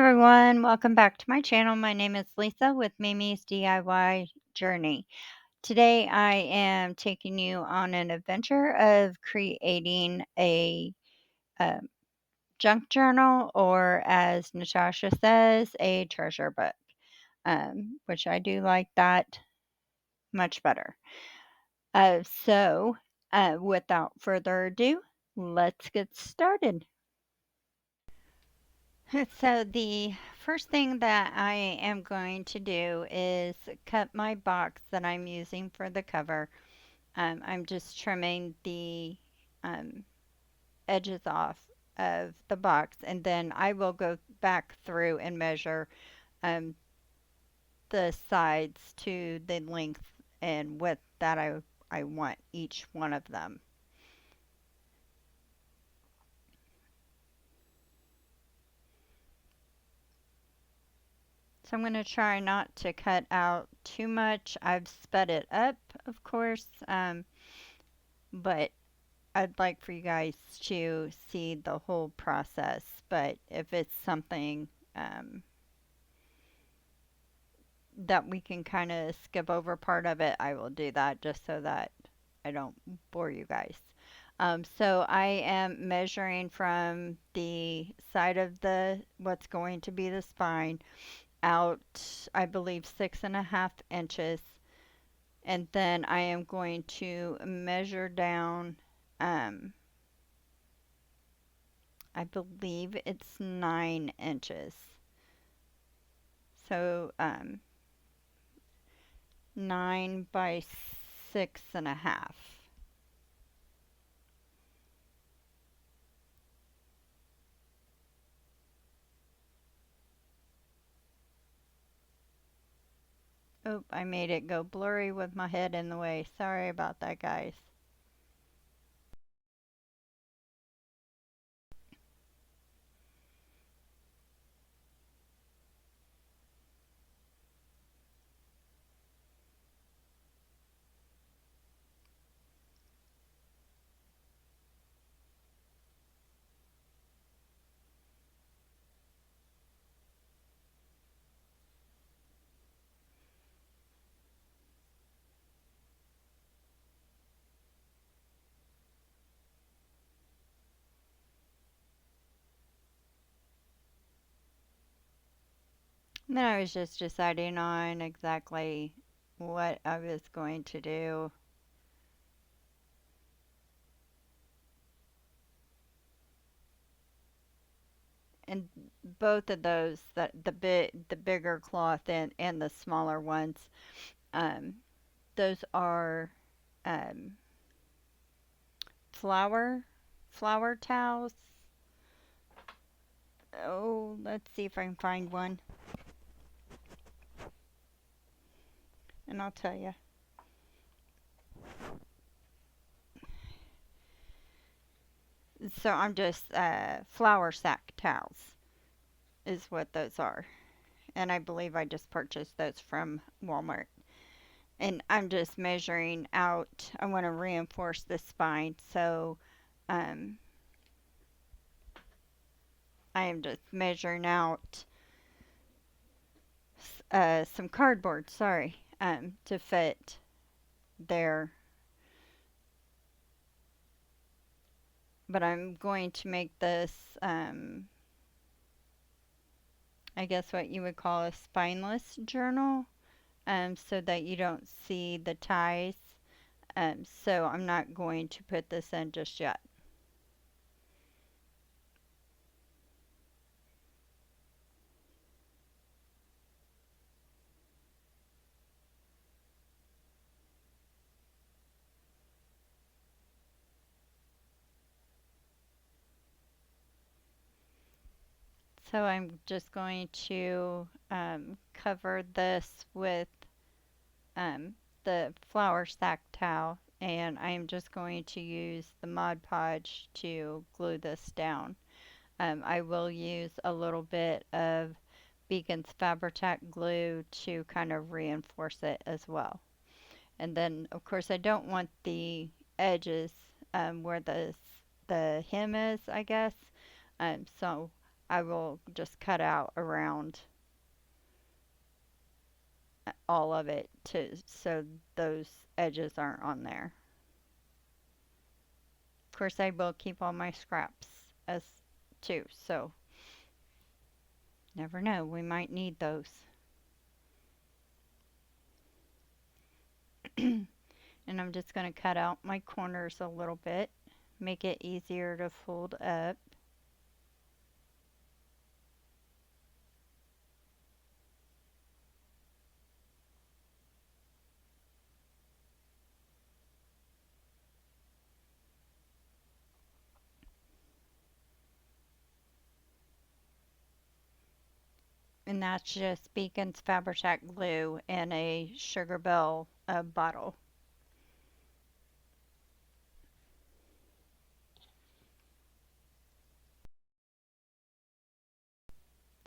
everyone, welcome back to my channel. My name is Lisa with Mimi's DIY Journey. Today I am taking you on an adventure of creating a uh, junk journal, or as Natasha says, a treasure book, which I do like that much better. Without further ado, let's get started. So the first thing that I am going to do is cut my box that I'm using for the cover. I'm just trimming the um, edges off of the box, and then I will go back through and measure um, the sides to the length and width that I want each one of them. So I'm going to try not to cut out too much. I've sped it up, of course, but I'd like for you guys to see the whole process. But if it's something that we can kind of skip over part of it, I will do that just so that I don't bore you guys. So I am measuring from the side of the what's going to be the spine out, I believe, 6.5 inches, and then I am going to measure down. I believe it's 9 inches. So 9 by 6.5. Oh, I made it go blurry with my head in the way. Sorry about that, guys. And then I was just deciding on exactly what I was going to do. And both of those, the bigger cloth and the smaller ones, um, those are um, flower flower towels. Oh, let's see if I can find one, and I'll tell you. So I'm just flour sack towels is what those are, and I believe I just purchased those from Walmart. And I'm just measuring out. I want to reinforce the spine, so um, I am just measuring out some cardboard. Sorry, to fit there. But I'm going to make this, I guess what you would call a spineless journal, so that you don't see the ties. So I'm not going to put this in just yet. So I'm just going to cover this with um, the flour sack towel, and I'm just going to use the Mod Podge to glue this down. I will use a little bit of Beacon's Fabri-Tac glue to kind of reinforce it as well. And then, of course, I don't want the edges where the hem is, I guess. So I will just cut out around all of it to so those edges aren't on there. Of course, I will keep all my scraps as too, so never know, we might need those. And I'm just going to cut out my corners a little bit, make it easier to fold up. And that's just Beacon's Fabri-Tac glue in a Sugar Bell bottle.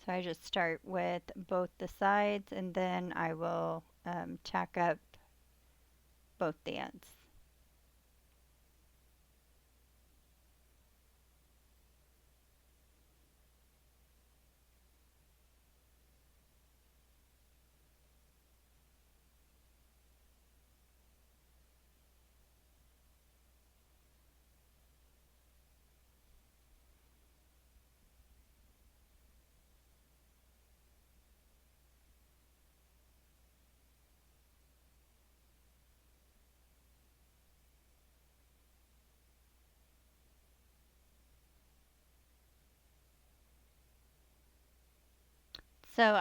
So I just start with both the sides and then I will tack up both the ends. So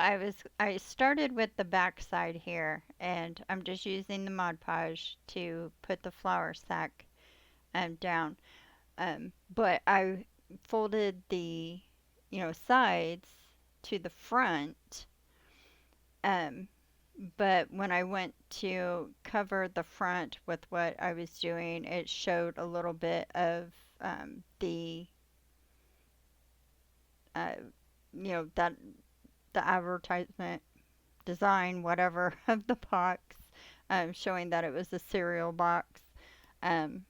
I started with the back side here and I'm just using the Mod Podge to put the flour sack down. But I folded the sides to the front. Um, but when I went to cover the front with what I was doing, it showed a little bit of the uh, that the advertisement design, whatever, of the box, showing that it was a cereal box. Um,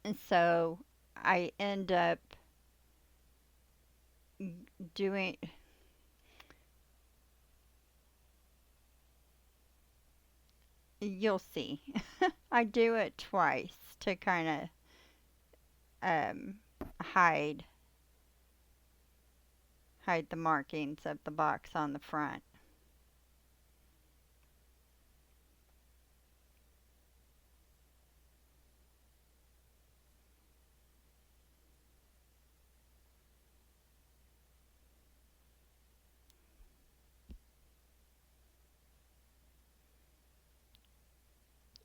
and so I end up doing, you'll see. I do it twice to kind of um, hide hide the markings of the box on the front.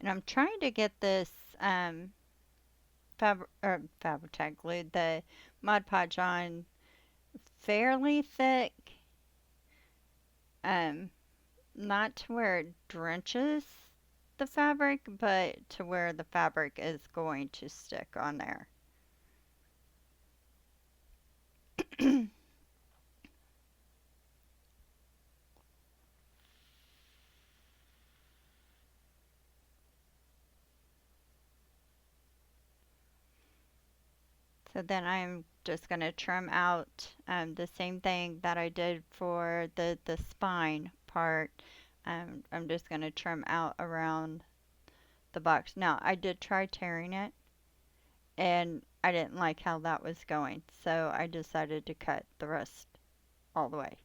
And I'm trying to get this Fabri-Tac glue, the Mod Podge on fairly thick, um, not to where it drenches the fabric, but to where the fabric is going to stick on there. So then I'm just going to trim out the same thing that I did for the spine part. I'm just going to trim out around the box. Now, I did try tearing it, and I didn't like how that was going, so I decided to cut the rest all the way.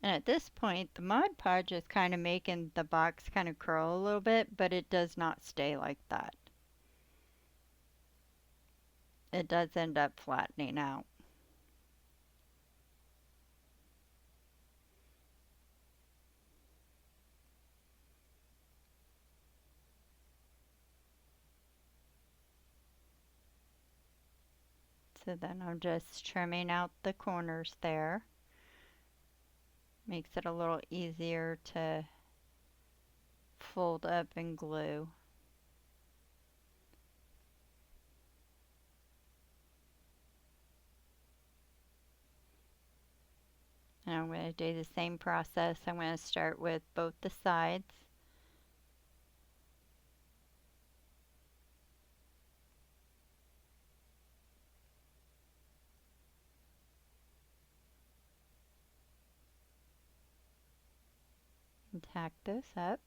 And at this point, the Mod Podge is kind of making the box kind of curl a little bit, but it does not stay like that. It does end up flattening out. So then I'm just trimming out the corners there. Makes it a little easier to fold up and glue. And I'm going to do the same process. I'm going to start with both the sides. And tack those up.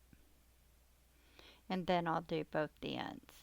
And then I'll do both the ends.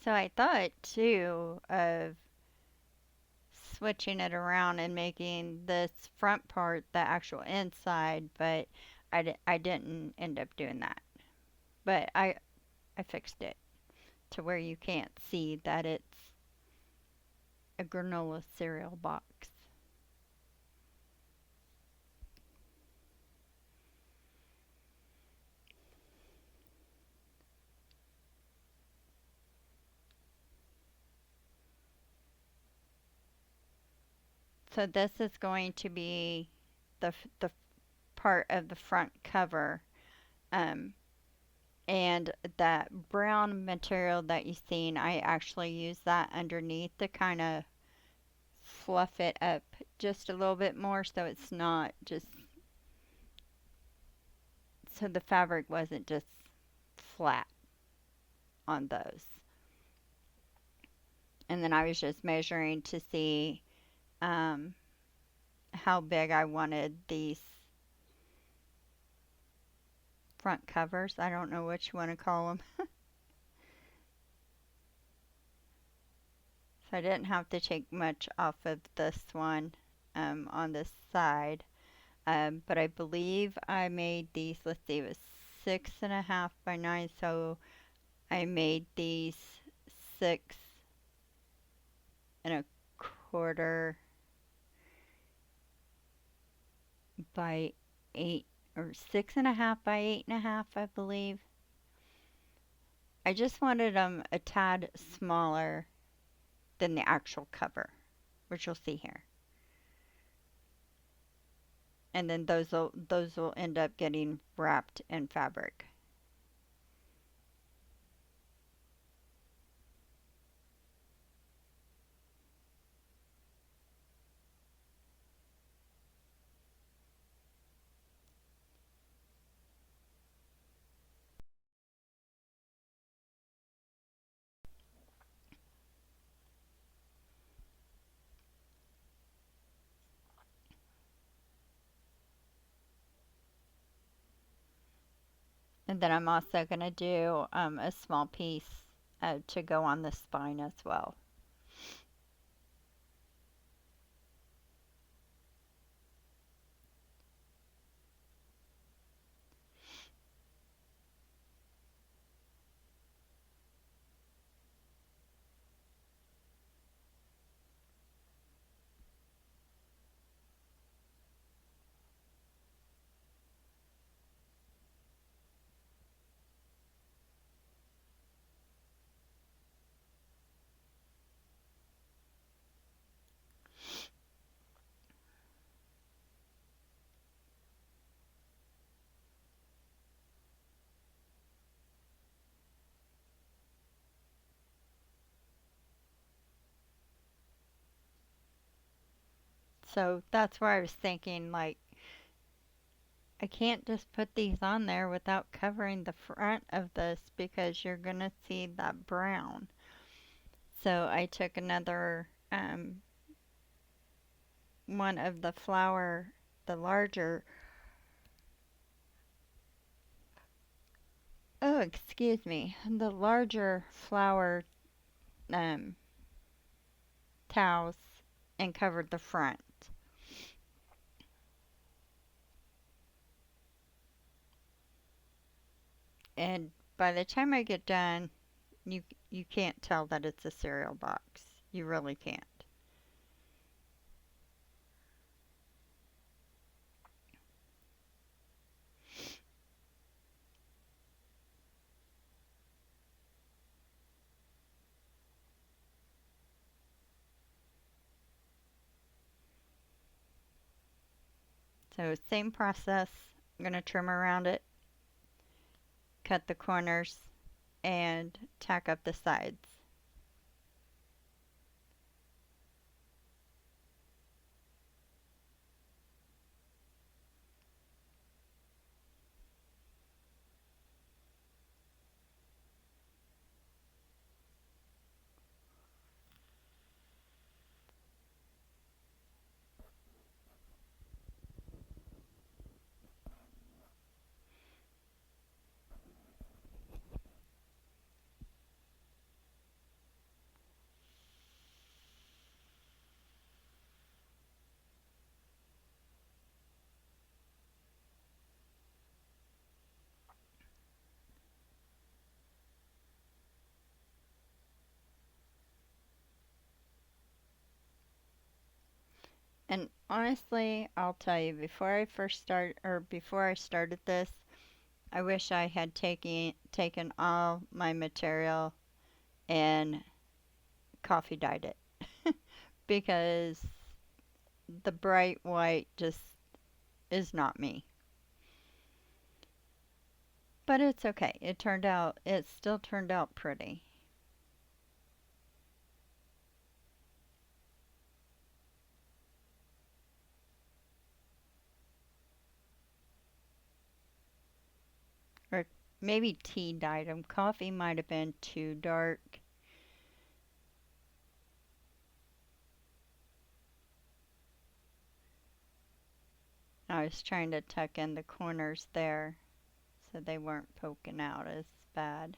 So I thought too of switching it around and making this front part the actual inside, but I didn't end up doing that. But I fixed it to where you can't see that it's a granola cereal box. So this is going to be the part of the front cover. Um, and that brown material that you've seen, I actually use that underneath to kind of fluff it up just a little bit more so it's not just, so the fabric wasn't just flat on those. And then I was just measuring to see um, how big I wanted these front covers. I don't know what you want to call them. So I didn't have to take much off of this one on this side. But I believe I made these, let's see, it was 6.5 by 9. So I made these 6.25 by 8, or 6.5 by 8.5, I believe. I just wanted them a tad smaller than the actual cover, which you'll see here. And then those will end up getting wrapped in fabric. And then I'm also going to do a small piece to go on the spine as well. So that's where I was thinking, like, I can't just put these on there without covering the front of this because you're going to see that brown. So I took another one of the flower, the larger, oh, excuse me, the larger flower um, towels and covered the front. And by the time I get done, you you can't tell that it's a cereal box. You really can't. So same process. I'm going to trim around it, cut the corners, and tack up the sides. And honestly, I'll tell you, before I started this, I wish I had taken all my material and coffee dyed it because the bright white just is not me. But it's okay. It still turned out pretty. Or maybe tea dyed them. Coffee might have been too dark. I was trying to tuck in the corners there so they weren't poking out as bad.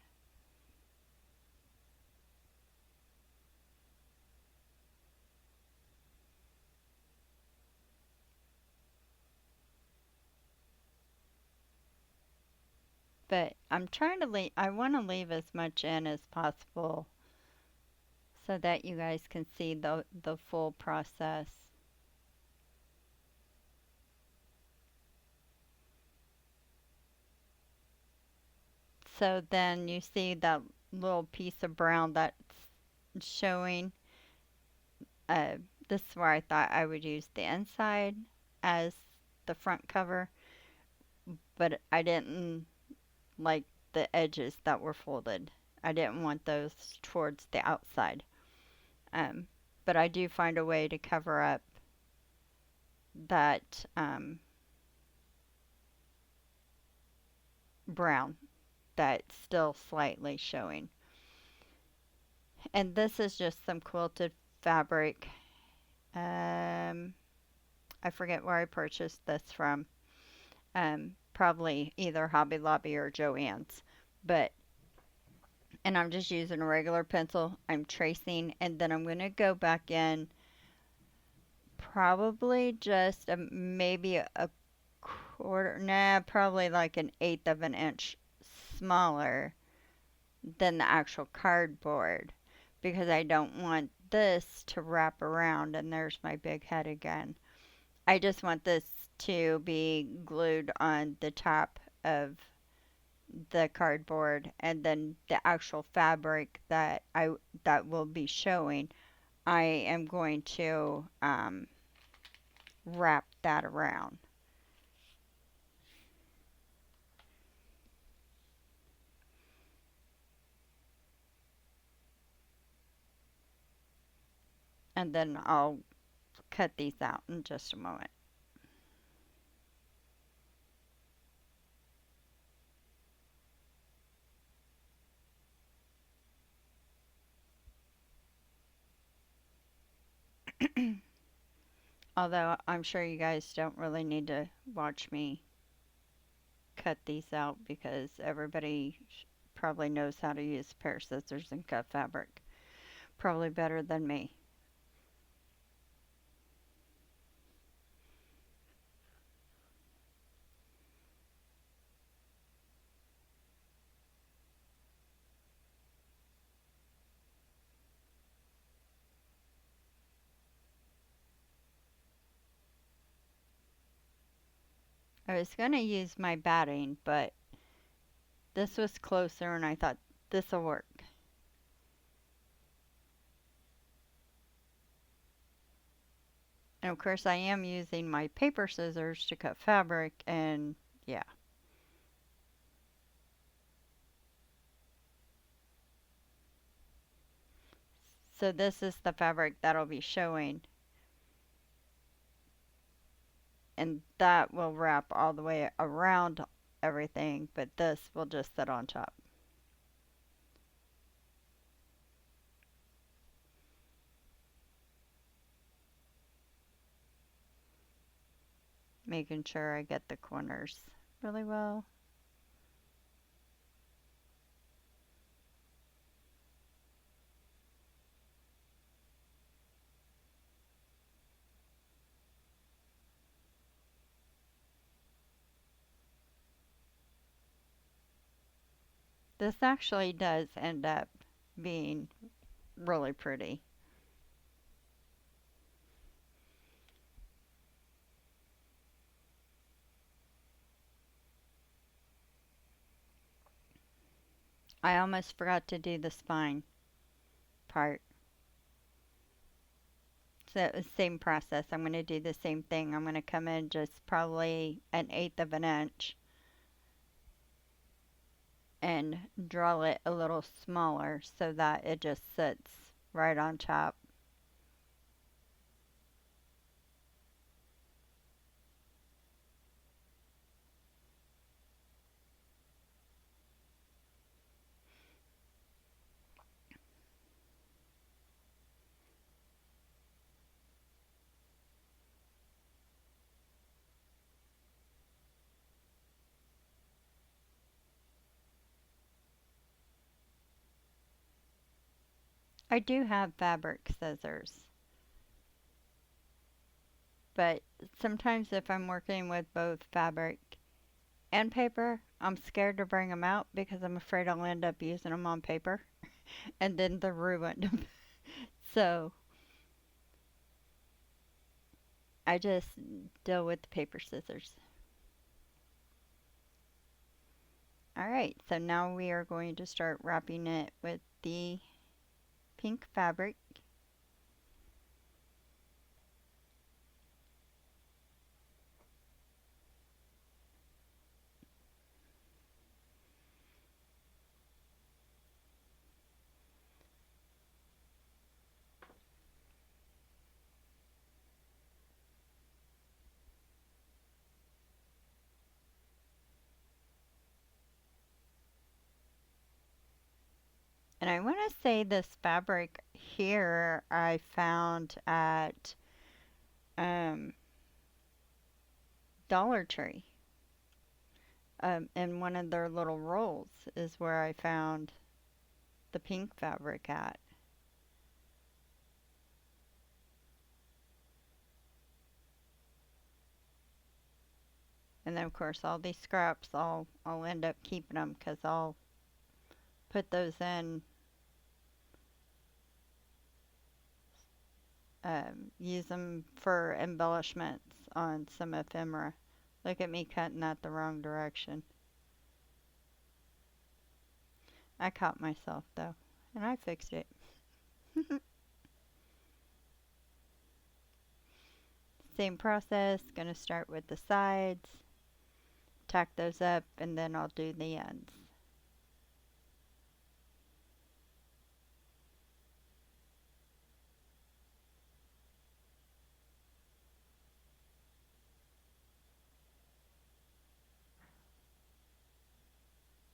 But I want to leave as much in as possible so that you guys can see the full process. So then you see that little piece of brown that's showing. Uh, this is where I thought I would use the inside as the front cover, but I didn't like the edges that were folded. I didn't want those towards the outside. Um, but I do find a way to cover up that brown that's still slightly showing. And this is just some quilted fabric. Um, I forget where I purchased this from. Probably either Hobby Lobby or Joann's. But, and I'm just using a regular pencil. I'm tracing, and then I'm going to go back in probably just maybe a quarter, nah, probably like an eighth of an inch smaller than the actual cardboard because I don't want this to wrap around, and there's my big head again. I just want this to be glued on the top of the cardboard, and then the actual fabric that will be showing, I am going to wrap that around. And then I'll cut these out in just a moment. Although I'm sure you guys don't really need to watch me cut these out because everybody probably knows how to use a pair of scissors and cut fabric. Probably better than me. I was going to use my batting, but this was closer and I thought this'll work. And of course, I am using my paper scissors to cut fabric, and yeah. So this is the fabric that'll be showing, and that will wrap all the way around everything, but this will just sit on top. Making sure I get the corners really well. This actually does end up being really pretty. I almost forgot to do the spine part. So same process. I'm going to do the same thing. I'm going to come in just probably an eighth of an inch and draw it a little smaller so that it just sits right on top. I do have fabric scissors, but sometimes if I'm working with both fabric and paper, I'm scared to bring them out because I'm afraid I'll end up using them on paper and then they're ruined. So I just deal with the paper scissors. Alright, so now we are going to start wrapping it with the pink fabric. And I want to say this fabric here I found at um, Dollar Tree. In one of their little rolls is where I found the pink fabric at. And then of course all these scraps I'll end up keeping them because I'll put those in, use them for embellishments on some ephemera. Look at me cutting that the wrong direction. I caught myself though, and I fixed it. Same process, gonna start with the sides, tack those up, and then I'll do the ends.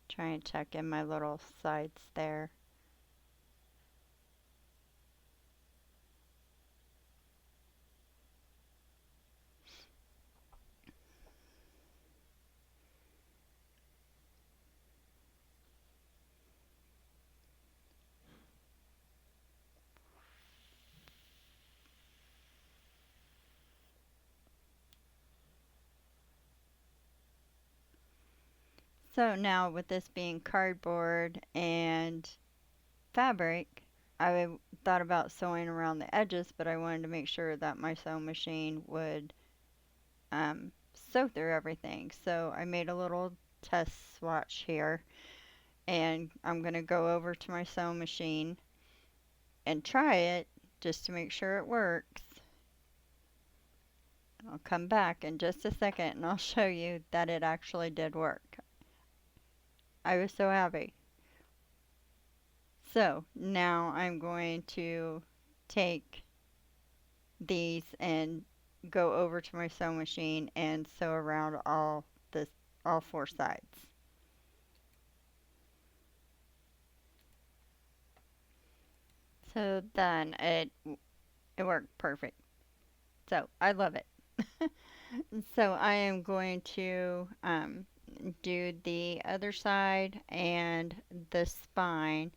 Try and tuck in my little sides there. So now with this being cardboard and fabric, I thought about sewing around the edges, but I wanted to make sure that my sewing machine would sew through everything. So I made a little test swatch here, and I'm going to go over to my sewing machine and try it just to make sure it works. I'll come back in just a second and I'll show you that it actually did work. I was so happy. So now I'm going to take these and go over to my sewing machine and sew around all four sides. So then it worked perfect. So I love it. So I am going to do the other side and the spine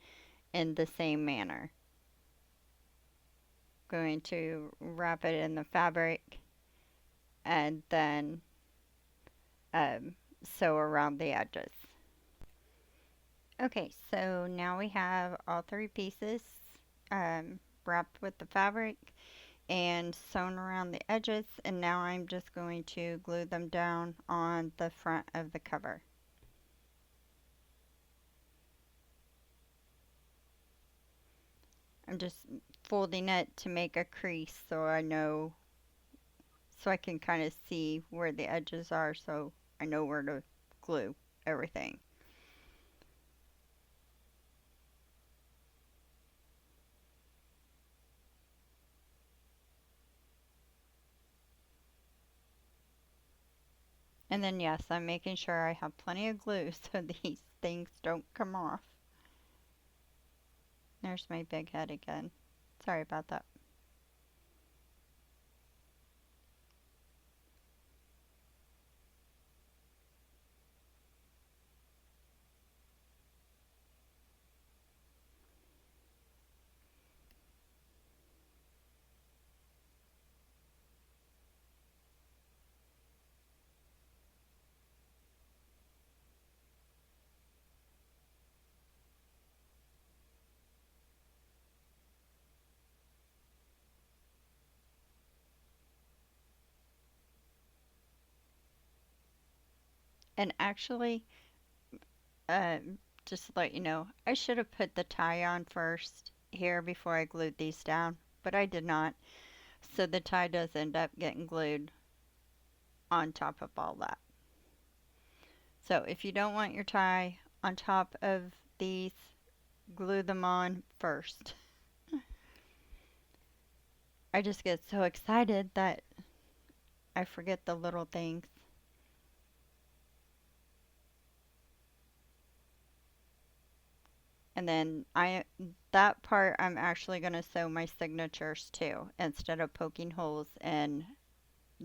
in the same manner. Going to wrap it in the fabric and then sew around the edges. Okay, so now we have all three pieces wrapped with the fabric and sewn around the edges, and now I'm just going to glue them down on the front of the cover. I'm just folding it to make a crease so I know, so I can kind of see where the edges are so I know where to glue everything. And then yes, I'm making sure I have plenty of glue so these things don't come off. There's my big head again. Sorry about that. And actually, just to let you know, I should have put the tie on first here before I glued these down, but I did not. So the tie does end up getting glued on top of all that. So if you don't want your tie on top of these, glue them on first. I just get so excited that I forget the little things. And then that part I'm actually going to sew my signatures to instead of poking holes in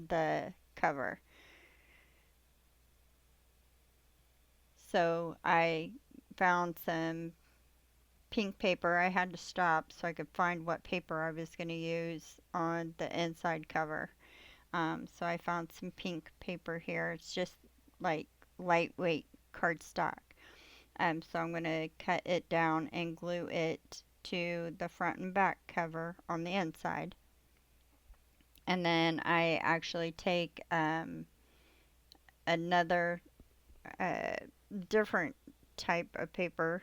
the cover. So I found some pink paper. I had to stop so I could find what paper I was going to use on the inside cover. So I found some pink paper here. It's just like lightweight cardstock. So I'm going to cut it down and glue it to the front and back cover on the inside. And then I actually take another uh, different type of paper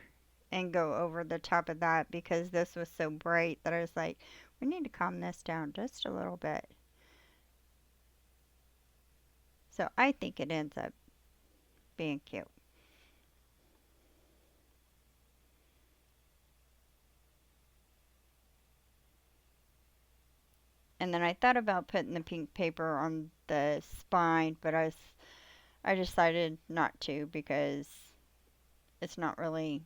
and go over the top of that because this was so bright that I was like, we need to calm this down just a little bit. So I think it ends up being cute. And then I thought about putting the pink paper on the spine, but I decided not to because it's not really,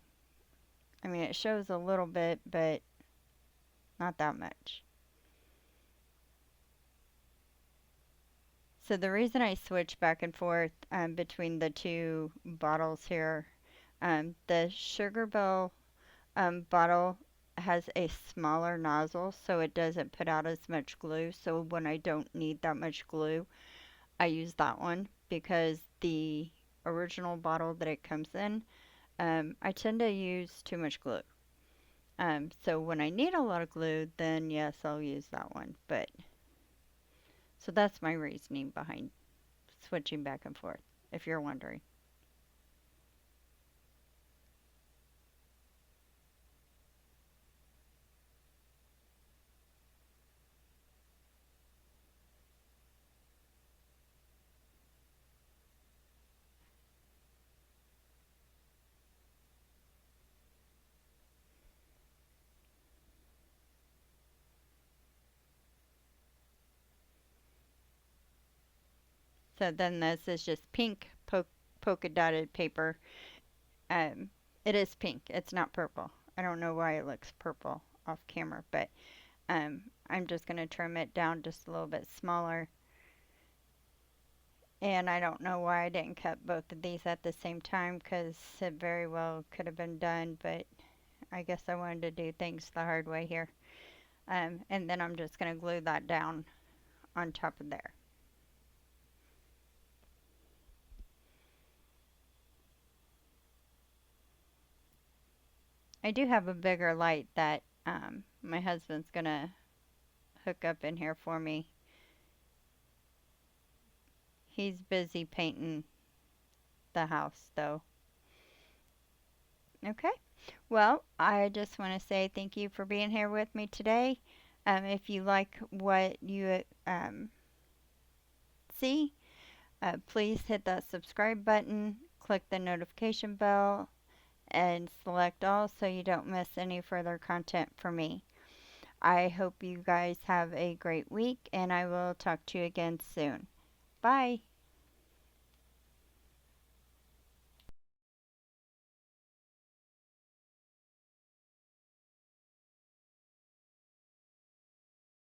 I mean, it shows a little bit, but not that much. So the reason I switch back and forth between the two bottles here, the Sugar Bell bottle has a smaller nozzle, so it doesn't put out as much glue. So when I don't need that much glue, I use that one because the original bottle that it comes in, I tend to use too much glue. So when I need a lot of glue, then yes, I'll use that one. But so that's my reasoning behind switching back and forth, if you're wondering. So then this is just pink polka dotted paper. Um, it is pink. It's not purple. I don't know why it looks purple off camera, but I'm just going to trim it down just a little bit smaller. And I don't know why I didn't cut both of these at the same time because it very well could have been done, but I guess I wanted to do things the hard way here. And then I'm just going to glue that down on top of there. I do have a bigger light that my husband's going to hook up in here for me. He's busy painting the house though. Okay. Well, I just want to say thank you for being here with me today. If you like what you see, please hit that subscribe button, click the notification bell, and select all so you don't miss any further content from me. I hope you guys have a great week, and I will talk to you again soon. Bye.